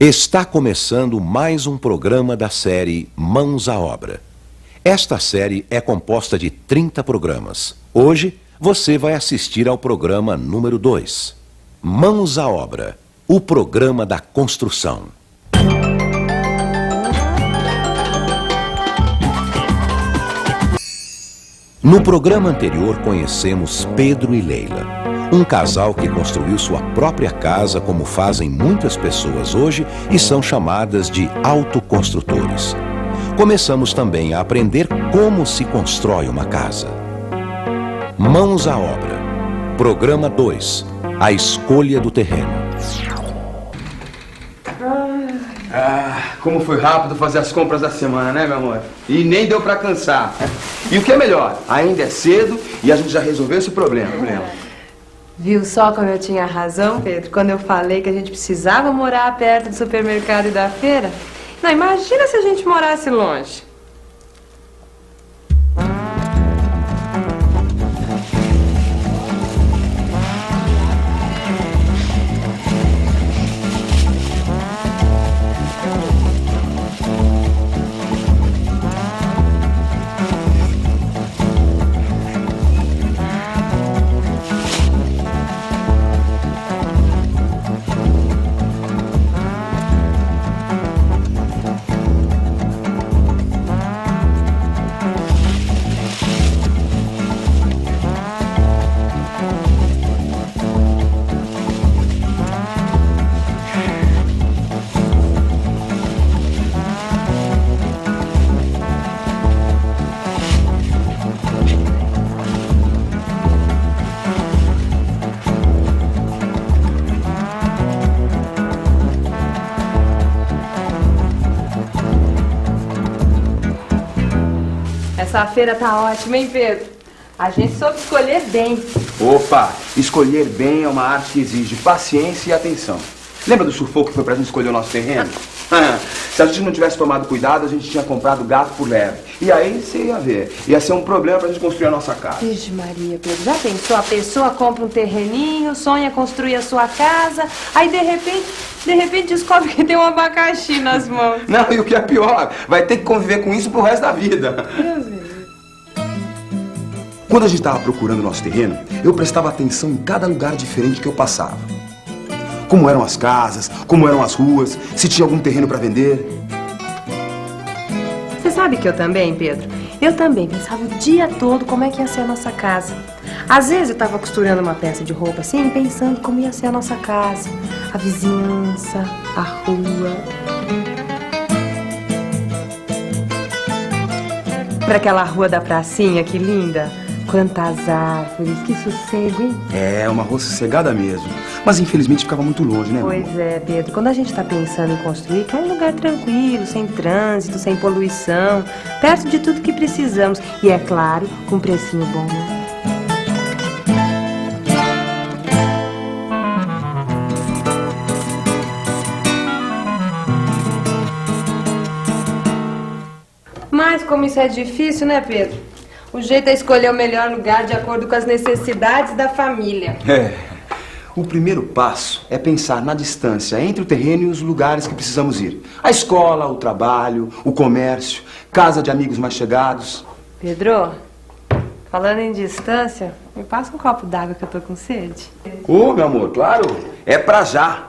Está começando mais um programa da série Mãos à Obra. Esta série é composta de 30 programas. Hoje, você vai assistir ao programa número 2. Mãos à Obra, o programa da construção. No programa anterior, conhecemos Pedro e Leila, um casal que construiu sua própria casa, como fazem muitas pessoas hoje, e são chamadas de autoconstrutores. Começamos também a aprender como se constrói uma casa. Mãos à Obra. Programa 2. A escolha do terreno. Como foi rápido fazer as compras da semana, né, meu amor? E nem deu pra cansar. E o que é melhor, ainda é cedo e a gente já resolveu esse problema. Viu só como eu tinha razão, Pedro, quando eu falei que a gente precisava morar perto do supermercado e da feira? Não, imagina se a gente morasse longe. Essa feira tá ótima, hein, Pedro? A gente soube escolher bem. Opa, escolher bem é uma arte que exige paciência e atenção. Lembra do sufoco que foi pra gente escolher o nosso terreno? Se a gente não tivesse tomado cuidado, a gente tinha comprado gato por lebre. E aí você ia ver, ia ser um problema pra gente construir a nossa casa. Vixe Maria, Pedro, já pensou? A pessoa compra um terreninho, sonha construir a sua casa, aí de repente descobre que tem um abacaxi nas mãos. Não, e o que é pior, vai ter que conviver com isso pro resto da vida. Deus me livre. Quando a gente estava procurando o nosso terreno, eu prestava atenção em cada lugar diferente que eu passava. Como eram as casas, como eram as ruas, se tinha algum terreno para vender. Você sabe que eu também, Pedro? Eu também pensava o dia todo como é que ia ser a nossa casa. Às vezes eu estava costurando uma peça de roupa assim, pensando como ia ser a nossa casa, a vizinhança, a rua. Para aquela rua da pracinha, que linda! Quantas árvores, que sossego, hein? É, uma rua sossegada mesmo. Mas infelizmente ficava muito longe, né, Pois é, Pedro. Quando a gente está pensando em construir, quer um lugar tranquilo, sem trânsito, sem poluição, perto de tudo que precisamos. E, é claro, com um precinho bom, né? Mas como isso é difícil, né, Pedro? O jeito é escolher o melhor lugar de acordo com as necessidades da família. O primeiro passo é pensar na distância entre o terreno e os lugares que precisamos ir. A escola, o trabalho, o comércio, casa de amigos mais chegados. Pedro, falando em distância, me passa um copo d'água que eu tô com sede. Meu amor, claro, é pra já.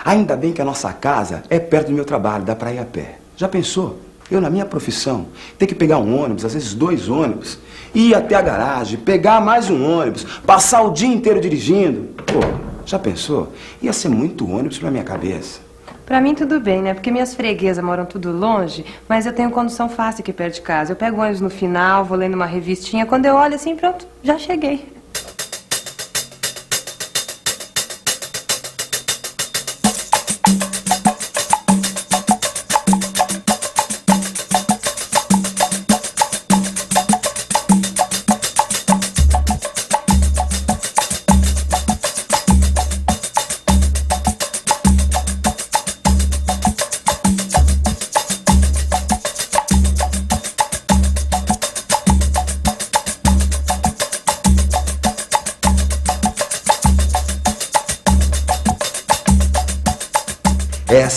Ainda bem que a nossa casa é perto do meu trabalho, dá pra ir a pé. Já pensou? Eu, na minha profissão, ter que pegar um ônibus, às vezes 2 ônibus, ir até a garagem, pegar mais um ônibus, passar o dia inteiro dirigindo. Pô, já pensou? Ia ser muito ônibus pra minha cabeça. Pra mim tudo bem, né? Porque minhas freguesas moram tudo longe, mas eu tenho condução fácil aqui perto de casa. Eu pego o ônibus no final, vou lendo uma revistinha, quando eu olho assim, pronto, já cheguei.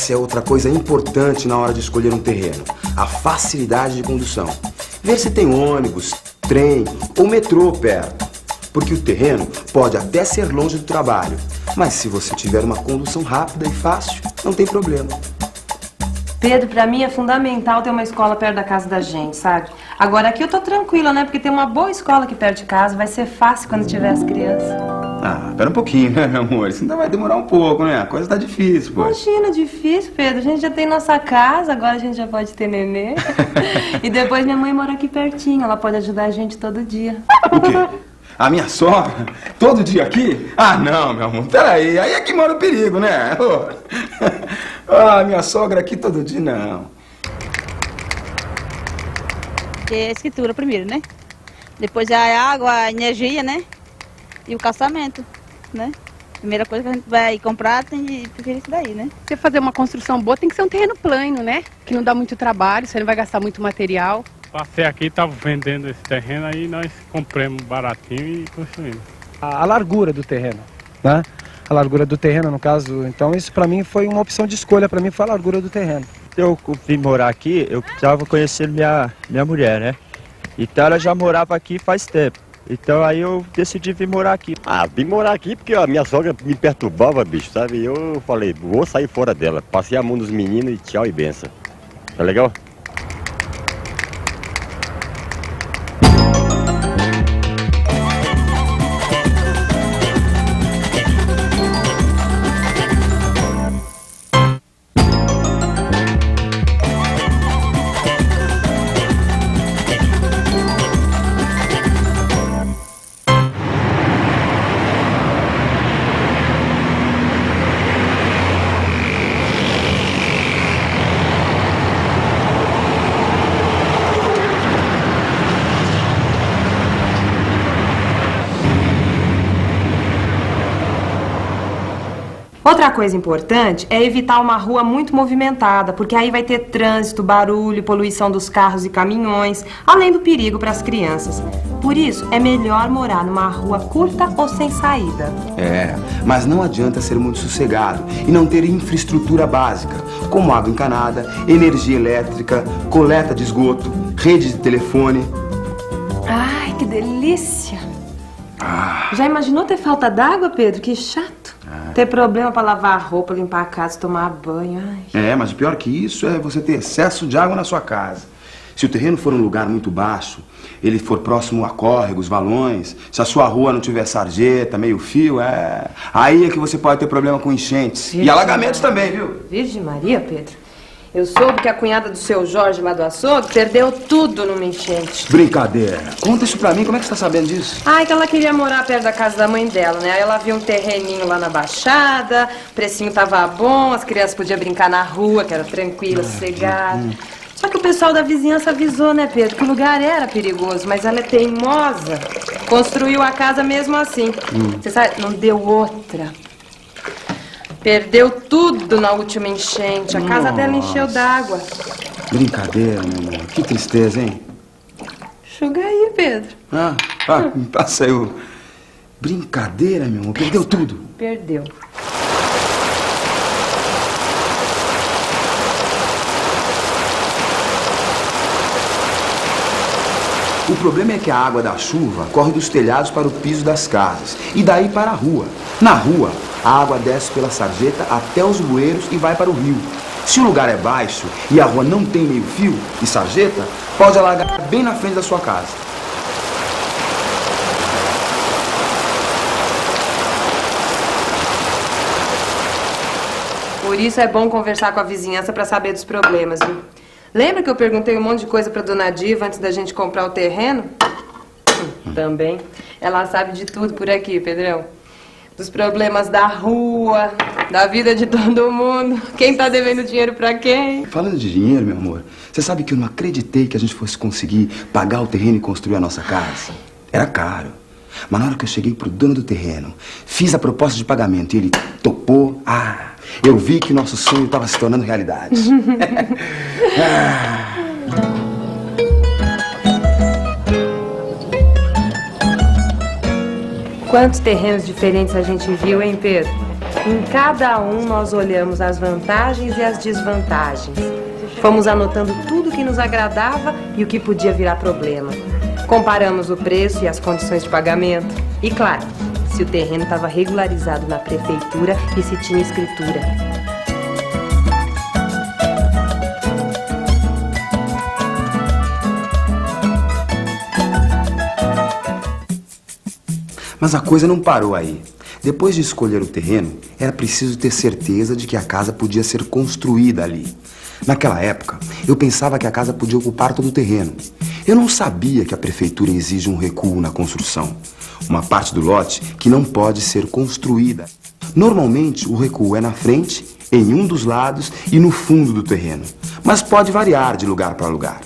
Essa é outra coisa importante na hora de escolher um terreno. A facilidade de condução. Ver se tem ônibus, trem ou metrô perto. Porque o terreno pode até ser longe do trabalho, mas se você tiver uma condução rápida e fácil, não tem problema. Pedro, pra mim é fundamental ter uma escola perto da casa da gente, sabe? Agora aqui eu tô tranquila, né? Porque tem uma boa escola aqui perto de casa, vai ser fácil quando tiver as crianças. Ah, pera um pouquinho, né, meu amor? Isso ainda vai demorar um pouco, né? A coisa tá difícil, pô. Imagina, difícil, Pedro. A gente já tem nossa casa, agora a gente já pode ter nenê. E depois minha mãe mora aqui pertinho, ela pode ajudar a gente todo dia. O quê? A minha sogra? Todo dia aqui? Ah, não, meu amor, peraí. Aí é que mora o perigo, né? Ah, minha sogra aqui todo dia, não. É a escritura primeiro, né? Depois a água, a energia, né? E o calçamento, né? Primeira coisa que a gente vai comprar tem de preferir isso daí, né? Você fazer uma construção boa tem que ser um terreno plano, né? Que não dá muito trabalho, você não vai gastar muito material. Passei aqui, estava vendendo esse terreno, aí nós compramos baratinho e construímos. A largura do terreno, né? A largura do terreno, no caso, então isso para mim foi uma opção de escolha, para mim foi a largura do terreno. Eu vim morar aqui, eu precisava conhecer minha mulher, né? Então ela já morava aqui faz tempo. Então aí eu decidi vir morar aqui. Ah, vim morar aqui porque a minha sogra me perturbava, bicho, sabe? E eu falei, vou sair fora dela. Passei a mão dos meninos e tchau e benção. Tá legal? Outra coisa importante é evitar uma rua muito movimentada, porque aí vai ter trânsito, barulho, poluição dos carros e caminhões, além do perigo para as crianças. Por isso, é melhor morar numa rua curta ou sem saída. É, mas não adianta ser muito sossegado e não ter infraestrutura básica, como água encanada, energia elétrica, coleta de esgoto, rede de telefone. Ai, que delícia! Já imaginou ter falta d'água, Pedro? Que chato. Ter problema para lavar a roupa, limpar a casa, tomar banho. Ai. É, mas pior que isso é você ter excesso de água na sua casa. Se o terreno for um lugar muito baixo, ele for próximo a córregos, valões, se a sua rua não tiver sarjeta, meio fio, aí é que você pode ter problema com enchentes. Virgem E alagamentos Maria. Também, viu? Virgem Maria, Pedro. Eu soube que a cunhada do seu Jorge lá do açougue perdeu tudo numa enchente. Brincadeira. Conta isso pra mim, como é que você tá sabendo disso? Ai, que ela queria morar perto da casa da mãe dela, né? Aí ela viu um terreninho lá na Baixada, o precinho tava bom, as crianças podiam brincar na rua, que era tranquila, sossegada. Só que o pessoal da vizinhança avisou, né, Pedro, que o lugar era perigoso, mas ela é teimosa. Construiu a casa mesmo assim. Você sabe, não deu outra. Perdeu tudo na última enchente. A casa dela encheu d'água. Brincadeira, meu amor. Que tristeza, hein? Enxuga aí, Pedro. Me passa aí o... Brincadeira, meu amor. Perdeu tudo. Perdeu. O problema é que a água da chuva corre dos telhados para o piso das casas e daí para a rua. Na rua, a água desce pela sarjeta até os bueiros e vai para o rio. Se o lugar é baixo e a rua não tem meio fio e sarjeta, pode alagar bem na frente da sua casa. Por isso é bom conversar com a vizinhança para saber dos problemas, viu? Lembra que eu perguntei um monte de coisa pra Dona Diva antes da gente comprar o terreno? Também. Ela sabe de tudo por aqui, Pedrão. Dos problemas da rua, da vida de todo mundo. Quem tá devendo dinheiro pra quem? Falando de dinheiro, meu amor, você sabe que eu não acreditei que a gente fosse conseguir pagar o terreno e construir a nossa casa. Era caro. Mas na hora que eu cheguei pro dono do terreno, fiz a proposta de pagamento e ele topou, eu vi que o nosso sonho estava se tornando realidade. Quantos terrenos diferentes a gente viu, hein, Pedro? Em cada um nós olhamos as vantagens e as desvantagens. Fomos anotando tudo que nos agradava e o que podia virar problema. Comparamos o preço e as condições de pagamento. E claro, se o terreno estava regularizado na prefeitura e se tinha escritura. Mas a coisa não parou aí. Depois de escolher o terreno, era preciso ter certeza de que a casa podia ser construída ali. Naquela época, eu pensava que a casa podia ocupar todo o terreno. Eu não sabia que a prefeitura exige um recuo na construção. Uma parte do lote que não pode ser construída. Normalmente, o recuo é na frente, em um dos lados e no fundo do terreno. Mas pode variar de lugar para lugar.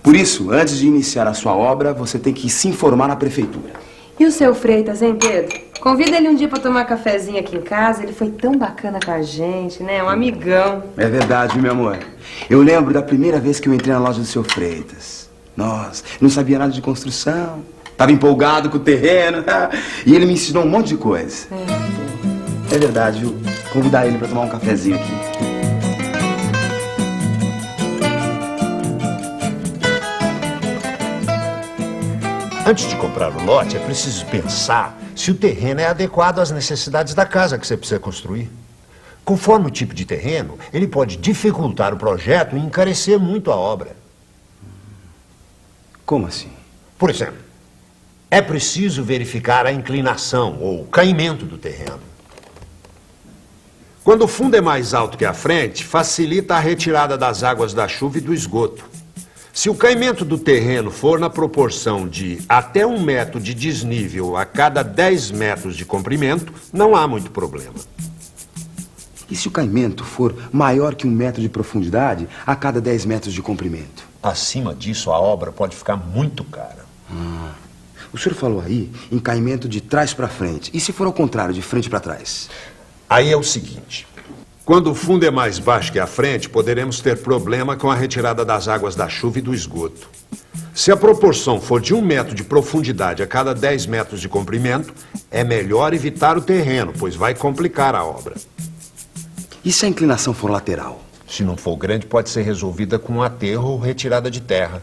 Por isso, antes de iniciar a sua obra, você tem que se informar na prefeitura. E o seu Freitas, hein, Pedro? Convida ele um dia pra tomar cafezinho aqui em casa. Ele foi tão bacana com a gente, né? Um amigão. É verdade, meu amor. Eu lembro da primeira vez que eu entrei na loja do seu Freitas. Nossa, não sabia nada de construção. Tava empolgado com o terreno. E ele me ensinou um monte de coisa. É verdade, viu? Convidar ele pra tomar um cafezinho aqui. Antes de comprar o lote, é preciso pensar se o terreno é adequado às necessidades da casa que você precisa construir. Conforme o tipo de terreno, ele pode dificultar o projeto e encarecer muito a obra. Como assim? Por exemplo, é preciso verificar a inclinação ou caimento do terreno. Quando o fundo é mais alto que a frente, facilita a retirada das águas da chuva e do esgoto. Se o caimento do terreno for na proporção de até 1 metro de desnível a cada 10 metros de comprimento, não há muito problema. E se o caimento for maior que 1 metro de profundidade a cada 10 metros de comprimento? Acima disso, a obra pode ficar muito cara. O senhor falou aí em caimento de trás para frente. E se for ao contrário, de frente para trás? Aí é o seguinte... Quando o fundo é mais baixo que a frente, poderemos ter problema com a retirada das águas da chuva e do esgoto. Se a proporção for de 1 metro de profundidade a cada 10 metros de comprimento, é melhor evitar o terreno, pois vai complicar a obra. E se a inclinação for lateral? Se não for grande, pode ser resolvida com um aterro ou retirada de terra.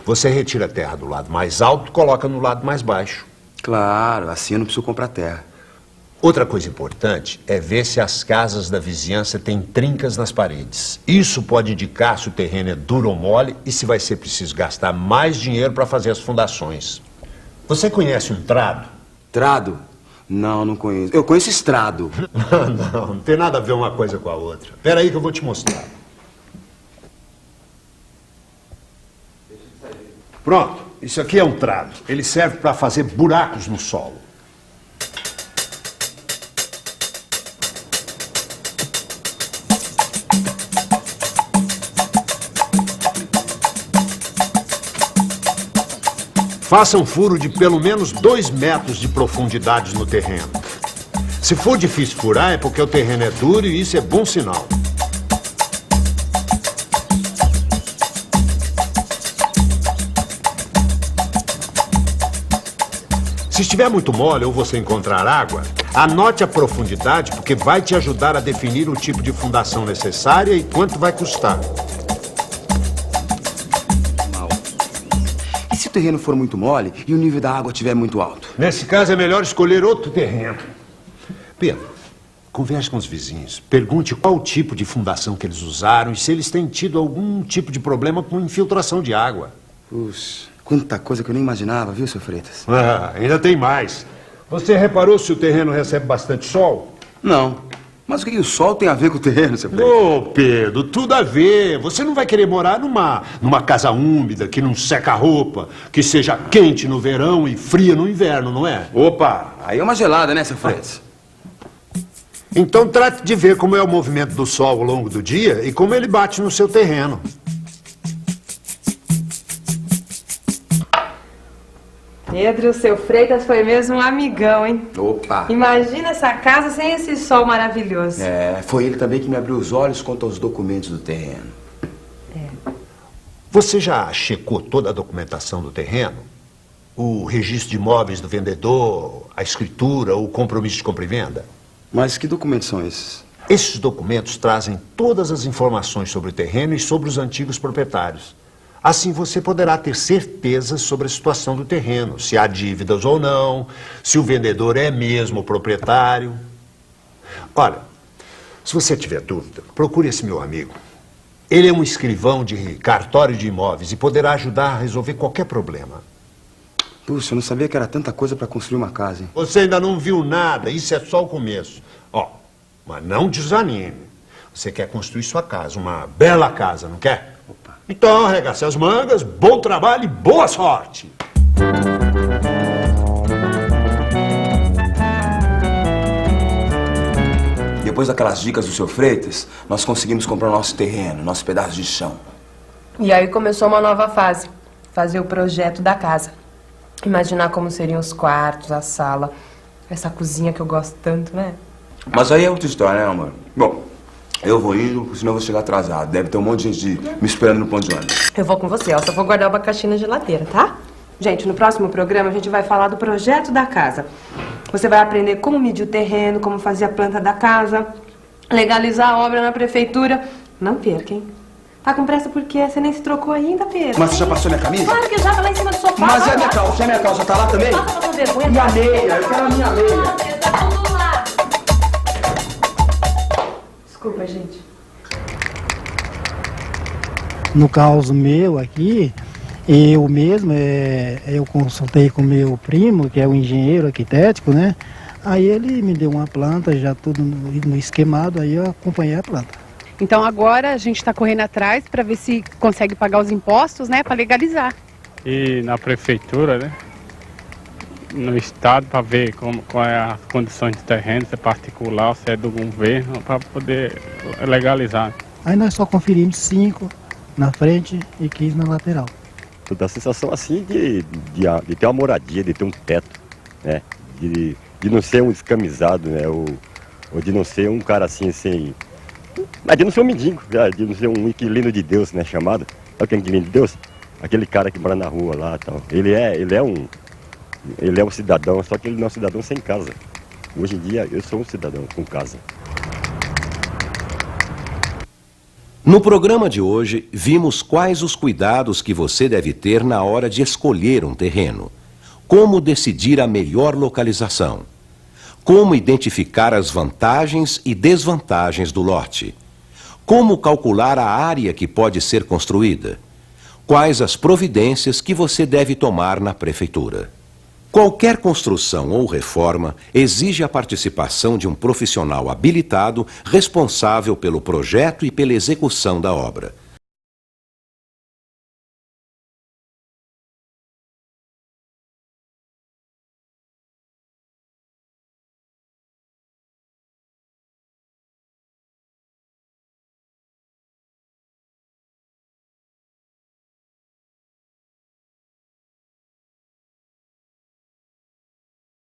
Você retira a terra do lado mais alto e coloca no lado mais baixo. Claro, assim eu não preciso comprar terra. Outra coisa importante é ver se as casas da vizinhança têm trincas nas paredes. Isso pode indicar se o terreno é duro ou mole e se vai ser preciso gastar mais dinheiro para fazer as fundações. Você conhece um trado? Trado? Não, não conheço. Eu conheço estrado. Não tem nada a ver uma coisa com a outra. Espera aí que eu vou te mostrar. Pronto, isso aqui é um trado. Ele serve para fazer buracos no solo. Faça um furo de pelo menos 2 metros de profundidade no terreno. Se for difícil furar, é porque o terreno é duro e isso é bom sinal. Se estiver muito mole ou você encontrar água, anote a profundidade porque vai te ajudar a definir o tipo de fundação necessária e quanto vai custar. Se o terreno for muito mole e o nível da água estiver muito alto? Nesse caso é melhor escolher outro terreno. Pedro, converse com os vizinhos. Pergunte qual o tipo de fundação que eles usaram e se eles têm tido algum tipo de problema com infiltração de água. Puxa, quanta coisa que eu nem imaginava, viu, seu Freitas? Ainda tem mais. Você reparou se o terreno recebe bastante sol? Não. Mas o que o sol tem a ver com o terreno, seu Freitas? Ô, Pedro, tudo a ver. Você não vai querer morar numa casa úmida, que não seca a roupa, que seja quente no verão e fria no inverno, não é? Opa, aí é uma gelada, né, seu Freitas? Então trate de ver como é o movimento do sol ao longo do dia e como ele bate no seu terreno. Pedro, o seu Freitas foi mesmo um amigão, hein? Opa! Imagina essa casa sem esse sol maravilhoso. É, foi ele também que me abriu os olhos quanto aos documentos do terreno. Você já checou toda a documentação do terreno? o registro de imóveis do vendedor, a escritura, o compromisso de compra e venda? Mas que documentos são esses? Esses documentos trazem todas as informações sobre o terreno e sobre os antigos proprietários. Assim você poderá ter certeza sobre a situação do terreno, se há dívidas ou não, se o vendedor é mesmo o proprietário. Olha, se você tiver dúvida, procure esse meu amigo. Ele é um escrivão de cartório de imóveis e poderá ajudar a resolver qualquer problema. Puxa, eu não sabia que era tanta coisa para construir uma casa, hein? Você ainda não viu nada, isso é só o começo. Ó, mas não desanime. Você quer construir sua casa, uma bela casa, não quer? Opa. Então, arregace as mangas, bom trabalho e boa sorte! Depois daquelas dicas do seu Freitas, nós conseguimos comprar o nosso terreno, nosso pedaço de chão. E aí começou uma nova fase. Fazer o projeto da casa. Imaginar como seriam os quartos, a sala, essa cozinha que eu gosto tanto, né? Mas aí é outra história, né, amor? Bom, eu vou indo, senão eu vou chegar atrasado. Deve ter um monte de gente me esperando no ponto de ônibus. Eu vou com você, ó. Só vou guardar o abacaxi na geladeira, tá? Gente, no próximo programa a gente vai falar do projeto da casa. Você vai aprender como medir o terreno, como fazer a planta da casa, legalizar a obra na prefeitura. Não perca, hein? Tá com pressa porque você nem se trocou ainda, Pedro. Mas você já passou minha camisa? Claro que já, tá lá em cima do sofá. Mas e a minha calça? E a minha calça tá lá também? Passa pra vergonha. Minha meia, eu quero a minha meia. Tá tudo lá. Desculpa, gente. No caso meu aqui, eu mesmo, eu consultei com meu primo, que é o engenheiro arquitético, né? Aí ele me deu uma planta, já tudo no esquemado, aí eu acompanhei a planta. Então agora a gente está correndo atrás para ver se consegue pagar os impostos, né, para legalizar. E na prefeitura, né? No estado, para ver qual é a condição de terreno, se é particular, se é do governo, para poder legalizar. Aí nós só conferimos 5 na frente e 15 na lateral. Dá a sensação assim de ter uma moradia, de ter um teto, né? De não ser um descamisado, né? Ou de não ser um cara assim, sem... Mas de não ser um mendigo, de não ser um inquilino de Deus, né? Chamado. Sabe o que é inquilino de Deus? Aquele cara que mora na rua lá e tal. Ele é um cidadão, só que ele não é um cidadão sem casa. Hoje em dia eu sou um cidadão com casa. No programa de hoje, vimos quais os cuidados que você deve ter na hora de escolher um terreno. Como decidir a melhor localização. Como identificar as vantagens e desvantagens do lote. Como calcular a área que pode ser construída. Quais as providências que você deve tomar na prefeitura. Qualquer construção ou reforma exige a participação de um profissional habilitado responsável pelo projeto e pela execução da obra.